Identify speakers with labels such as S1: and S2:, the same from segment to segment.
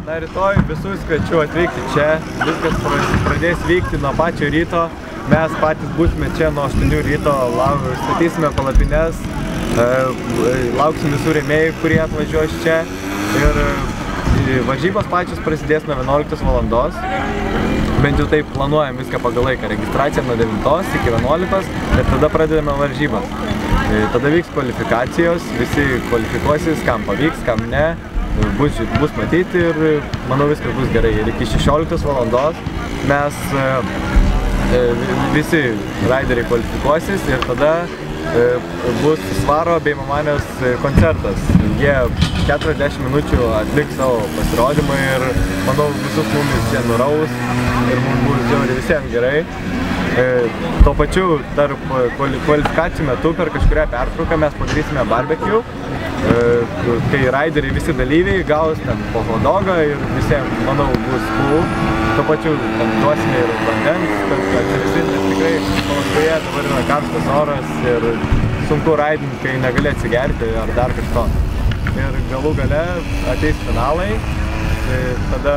S1: Na, rytoj visus kviečiu atvykti čia, viskas pradės vykti nuo pačio ryto, mes patys būsime čia nuo 8 ryto, statysime palapines, lauksim visų rėmėjų, kurie atvažiuos čia ir varžybos pačios prasidės nuo 11 valandos, bent jau taip planuojam viską pagal laiką, registracija nuo 9 iki 11 ir tada pradedame varžybas. Tada vyks kvalifikacijos, visi kvalifikuosis, kam pavyks, kam ne. Bus matyti ir manau viskas bus gerai. Ir iki 16 valandos mes visi raideriai kvalifikuosis ir tada bus Svaro bei Mamanės koncertas. Jie 40 minučių atliks savo pasirodymą ir manau visus mumis čia nuraus ir mums bus žiauriai visiems gerai. Tuo pačiu tarp kvalifikacijų metu per kažkurią pertrauką mes padarysime barbecue, kai raideriai visi dalyviai gaus ten po hot dogą ir visiems, manau, bus cool. Tuo pačiu duosime ir vandens, kad atsivėsinti, nes tikrai Palangėje dabar yra karštas oras ir sunku raidinti, kai negali atsigerti ar dar kažko. Ir galų gale ateis finalai, tada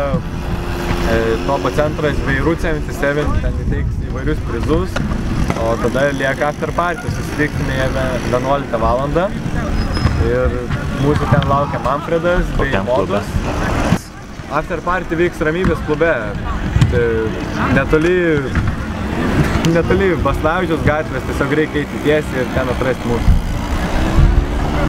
S1: Topo centras bei Route 77 ten įteiks įvairius prizus, o tada lieka after party, susitiksime 11 valandą ir mūsų ten laukia Manfredas bei Modus. After party vyks Ramybės klube, netoli Basnavičiaus gatvės, tiesiog reikia eiti tiesiai ir ten atrasti mūsų.